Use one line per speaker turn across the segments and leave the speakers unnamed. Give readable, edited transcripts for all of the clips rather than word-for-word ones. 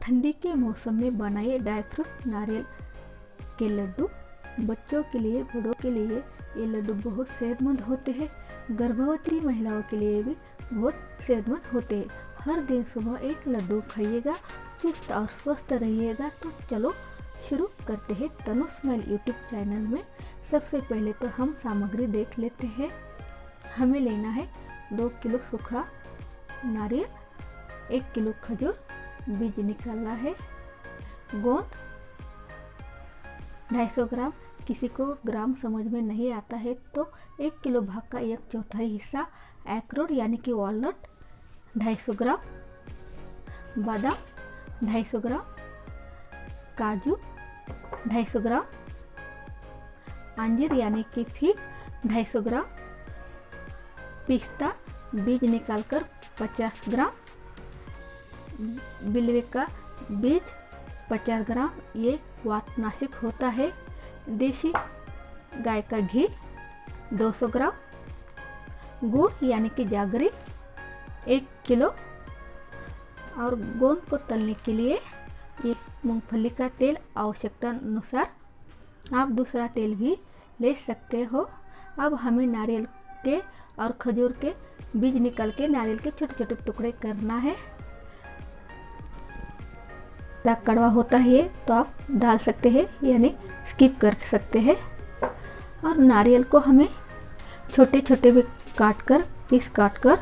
ठंडी के मौसम में बनाइए ड्राई फ्रूट नारियल के लड्डू। बच्चों के लिए, बड़ों के लिए ये लड्डू बहुत सेहतमंद होते हैं। गर्भवती महिलाओं के लिए भी बहुत सेहतमंद होते हैं। हर दिन सुबह एक लड्डू खाइएगा, चुस्त और स्वस्थ रहिएगा। तो चलो शुरू करते हैं तनु स्माइल यूट्यूब चैनल में। सबसे पहले तो हम सामग्री देख लेते हैं। हमें लेना है 2 किलो सूखा नारियल, 1 किलो खजूर, बीज निकालना है, गोंद 250 ग्राम। किसी को ग्राम समझ में नहीं आता है तो 1 किलो भाग का 1/4 हिस्सा अखरोट यानी कि वॉलनट 250 ग्राम, बादाम 250 ग्राम, काजू 250 ग्राम, अंजीर यानी कि फिग 250 ग्राम, पिस्ता बीज निकालकर 50 ग्राम, बिल्वे का बीज 50 ग्राम, ये वातनाशक होता है। देसी गाय का घी 200 ग्राम, गुड़ यानी कि जागरी 1 किलो, और गोंद को तलने के लिए ये मूंगफली का तेल आवश्यकता अनुसार। आप दूसरा तेल भी ले सकते हो। अब हमें नारियल के और खजूर के बीज निकाल के नारियल के छोटे छोटे टुकड़े करना है। कड़वा होता है ये, तो आप डाल सकते हैं यानी स्किप कर सकते हैं। और नारियल को हमें छोटे छोटे भी पीस काट कर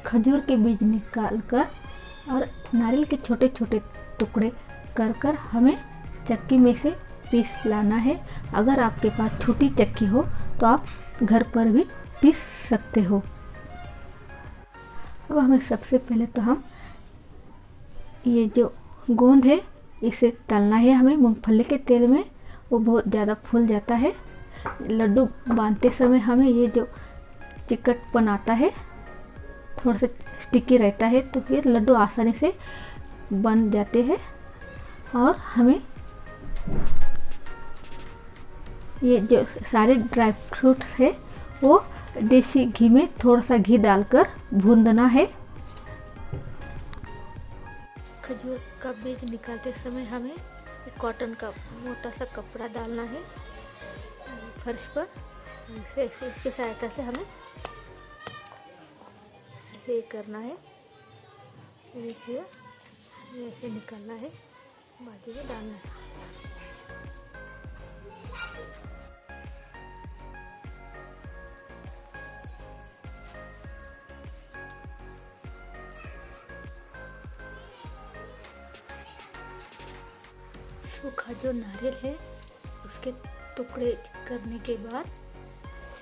खजूर के बीज निकाल कर और नारियल के छोटे छोटे टुकड़े कर हमें चक्की में से पीस लाना है। अगर आपके पास छोटी चक्की हो तो आप घर पर भी पीस सकते हो। अब हमें सबसे पहले तो हम ये जो गोंद है इसे तलना है हमें मूंगफली के तेल में। वो बहुत ज़्यादा फूल जाता है। लड्डू बांधते समय हमें ये जो चिकटपन आता है, थोड़ा सा स्टिकी रहता है, तो फिर लड्डू आसानी से बन जाते हैं। और हमें ये जो सारे ड्राई फ्रूट्स है वो देसी घी में थोड़ा सा घी डालकर भूनना है। खजूर का बीज निकालते समय हमें कॉटन का मोटा सा कपड़ा डालना है फर्श पर। ऐसे इसकी सहायता से हमें ये करना है। देखिए ऐसे निकालना है, बाजू में डालना है। सूखा जो नारियल है उसके टुकड़े करने के बाद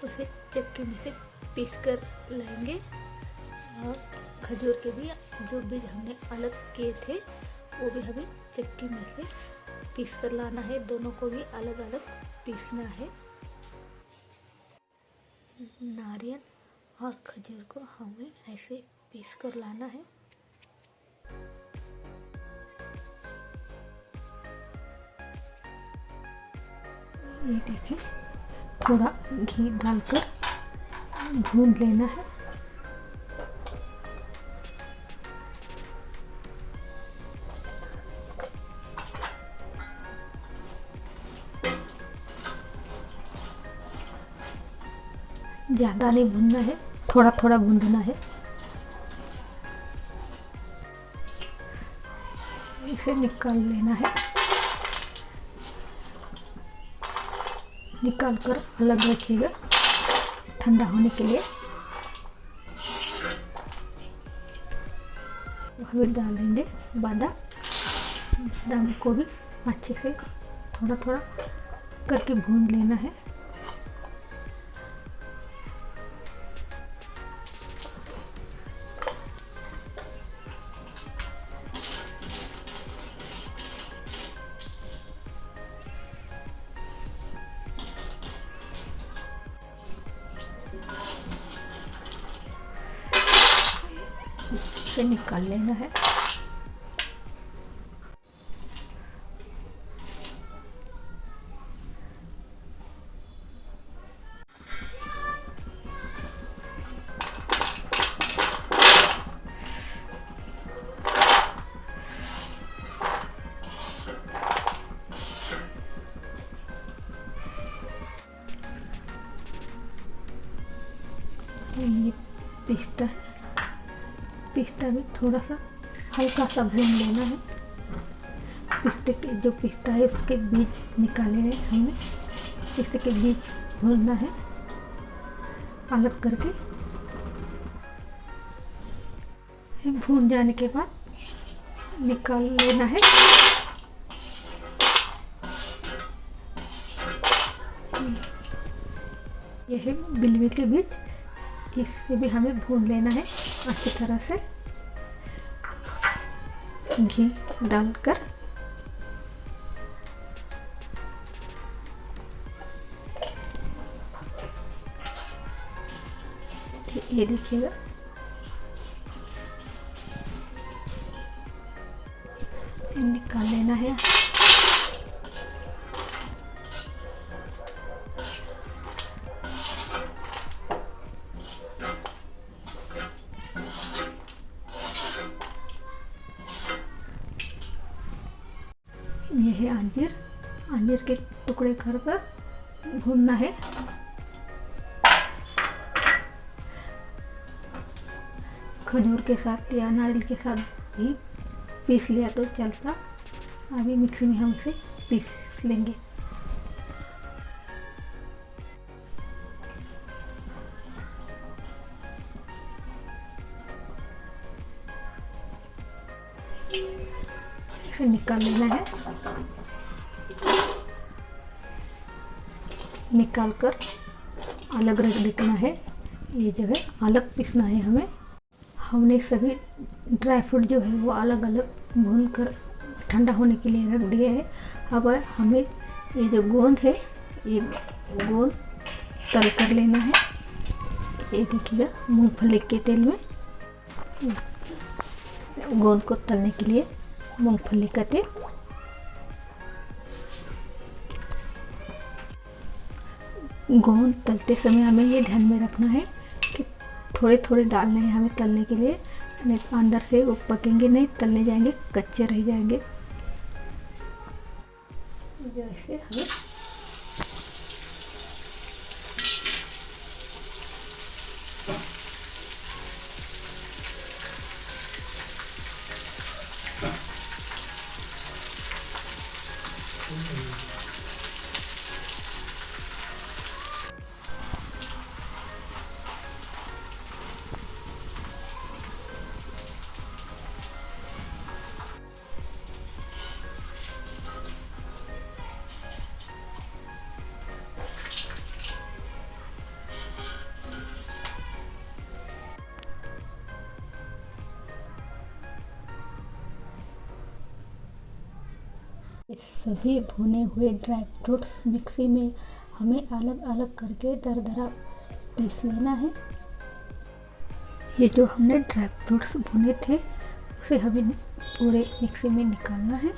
उसे चक्की में से पीस कर लाएंगे। और खजूर के भी जो बीज हमने अलग किए थे वो भी हमें चक्की में से पीस कर लाना है। दोनों को भी अलग अलग पीसना है। नारियल और खजूर को हमें ऐसे पीस कर लाना है। ये देखिए, थोड़ा घी डालकर भून लेना है। ज़्यादा नहीं भूनना है, थोड़ा थोड़ा भूनना है। इसे निकाल लेना है। निकाल कर अलग रखिएगा ठंडा होने के लिए। हमें डालेंगे बादाम को भी अच्छे से थोड़ा थोड़ा करके भून लेना है। इसे निकाल लेना है। पिस्ता है, पिस्ता भी थोड़ा सा हल्का सा भून लेना है। पिस्ते के जो पिस्ता है उसके बीज निकाले हैं हमने, पिस्ते के बीज भूनना है अलग करके। भून जाने के बाद निकाल लेना है। यह है बिलवी के बीज, इससे भी हमें भून लेना है अच्छी तरह से घी डालकर। ये देखिएगा, निकाल लेना है। ये है अंजीर, अंजीर के टुकड़े कर भूनना है। खजूर के साथ या नारियल के साथ भी पीस लिया तो चलता। अभी मिक्सी में हम इसे पीस लेंगे। इसे निकाल लेना है। निकाल कर अलग रख देना है। ये जगह अलग पीसना है हमें। हमने सभी ड्राई फ्रूट जो है वो अलग अलग भून कर ठंडा होने के लिए रख दिए हैं। अब हमें ये जो गोंद है ये गोंद तल कर लेना है। ये देखिएगा, मूंगफली के तेल में गोंद को तलने के लिए मूंगफली का तेल। गोंद तलते समय हमें ये ध्यान में रखना है कि थोड़े थोड़े डालने हैं हमें तलने के लिए, नहीं तो अंदर से वो पकेंगे नहीं, तलने जाएंगे कच्चे रह जाएंगे। जैसे हमें सभी भुने हुए ड्राई फ्रूट्स मिक्सी में हमें अलग अलग करके दरदरा पीस लेना है। ये जो हमने ड्राई फ्रूट्स भुने थे उसे हमें पूरे मिक्सी में निकालना है।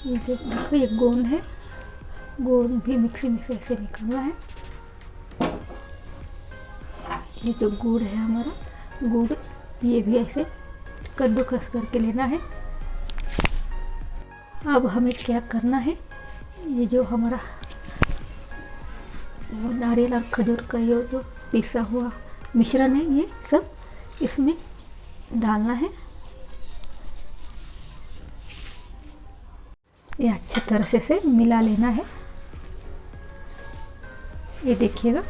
ये जो देखो ये गोंद है, गोंद भी मिक्सी में से ऐसे निकालना है। ये जो गुड़ है हमारा, गुड़ ये भी ऐसे कद्दूकस करके लेना है। अब हमें क्या करना है, ये जो हमारा नारियल और खजूर का ये जो पिसा हुआ मिश्रण है ये सब इसमें डालना है। ये अच्छी तरह से मिला लेना है। ये देखिएगा,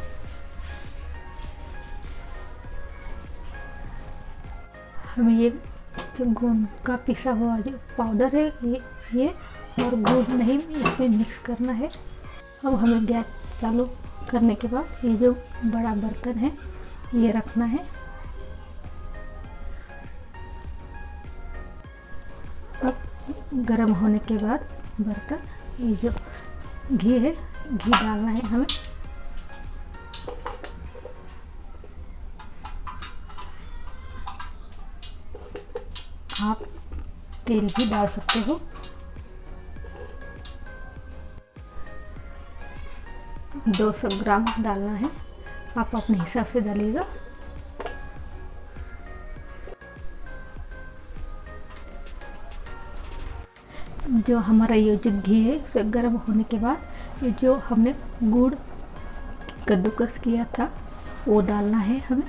हमें ये जो गोंद का पिसा हुआ जो पाउडर है ये और गुड़ नहीं इसमें मिक्स करना है। अब हमें गैस चालू करने के बाद ये जो बड़ा बर्तन है ये रखना है। अब गर्म होने के बाद बर्तन, ये जो घी है घी डालना है हमें। आप तेल भी डाल सकते हो। दो 200 ग्राम डालना है, आप अपने हिसाब से डालिएगा। जो हमारा ये जो घी है उसे गर्म होने के बाद ये जो हमने गुड़ कद्दूकस किया था वो डालना है हमें।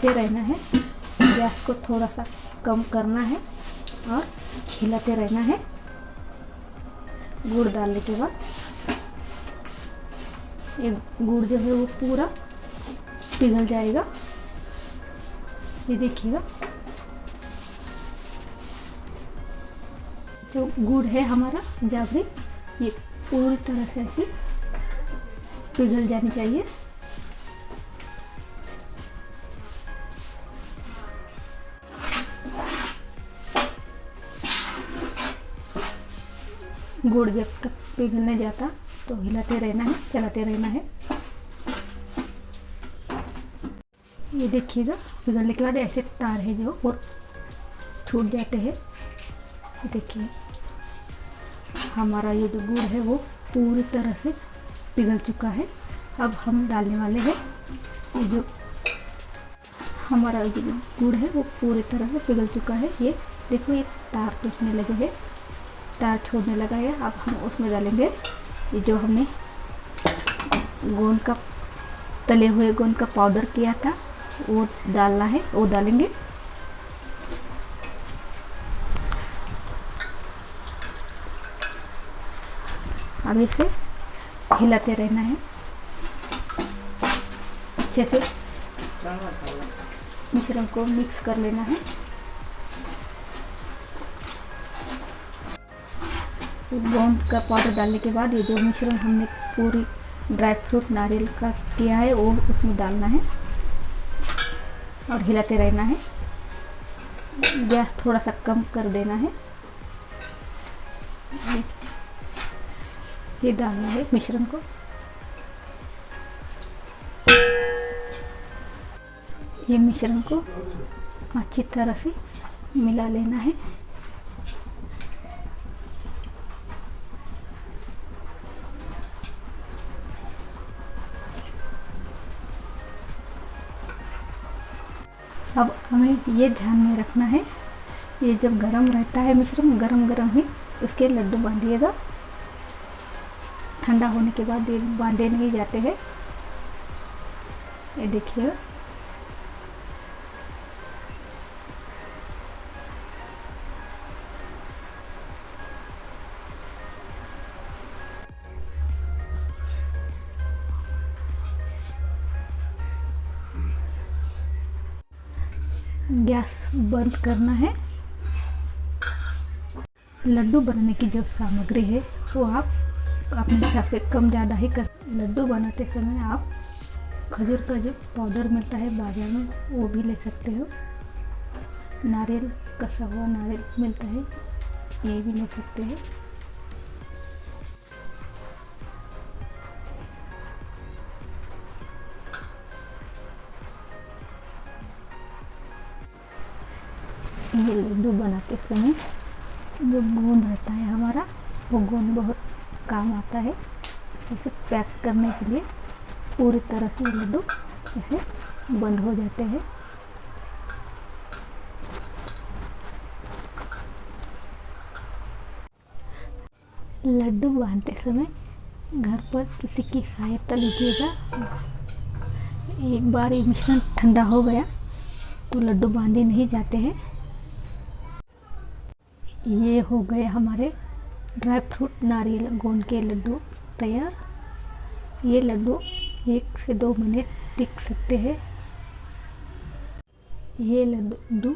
हिलाते रहना है। गैस को थोड़ा सा कम करना है और हिलाते रहना है। गुड़ डालने के बाद ये गुड़ जो है वो पूरा पिघल जाएगा। ये देखिएगा, जो गुड़ है हमारा जागरी, ये पूरी तरह से ऐसे पिघल जानी चाहिए। गुड़ जब तक पिघलने जाता तो हिलाते रहना है, चलाते रहना है। ये देखिएगा, पिघलने के बाद ऐसे तार है जो और छूट जाते हैं। देखिए हमारा ये जो गुड़ है वो पूरी तरह से पिघल चुका है। अब हम डालने वाले हैं ये जो हमारा जो गुड़ है वो पूरी तरह से पिघल चुका है। ये देखो, ये तार टूटने लगे हैं, तार छोड़ने लगा है। अब हम उसमें डालेंगे ये जो हमने गोंद का तले हुए गोंद का पाउडर किया था वो डालना है, वो डालेंगे। अब इसे हिलाते रहना है, अच्छे से मिश्रण को मिक्स कर लेना है। गोंद का पाउडर डालने के बाद ये जो मिश्रण हमने पूरी ड्राई फ्रूट नारियल का किया है वो उसमें डालना है और हिलाते रहना है। गैस थोड़ा सा कम कर देना है। ये डालना है मिश्रण को। ये मिश्रण को अच्छी तरह से मिला लेना है। अब हमें ये ध्यान में रखना है, ये जब गरम रहता है मिश्रण, गरम गरम ही उसके लड्डू बांधिएगा। ठंडा होने के बाद ये बांधे नहीं जाते हैं। ये देखिए, गैस बंद करना है। लड्डू बनाने की जो सामग्री है वो आप अपने हिसाब से कम ज़्यादा ही कर। लड्डू बनाते समय आप खजूर का जो पाउडर मिलता है बाजार में वो भी ले सकते हो। नारियल, कसा हुआ नारियल मिलता है, ये भी ले सकते हैं। ये लड्डू बनाते समय जो गोंद रहता है हमारा, वो गोंद बहुत काम आता है। इसे पैक करने के लिए पूरी तरह से लड्डू ऐसे बंद हो जाते हैं। लड्डू बांधते समय घर पर किसी की सहायता लीजिएगा। एक बार ये मिश्रण ठंडा हो गया तो लड्डू बांधे नहीं जाते हैं। ये हो गए हमारे ड्राई फ्रूट नारियल गोंद के लड्डू तैयार। ये लड्डू 1 से 2 मिनट टिक सकते हैं। ये लड्डू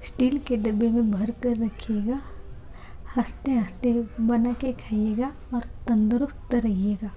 स्टील के डब्बे में भर कर रखिएगा। हंसते हंसते बना के खाइएगा और तंदुरुस्त रहिएगा।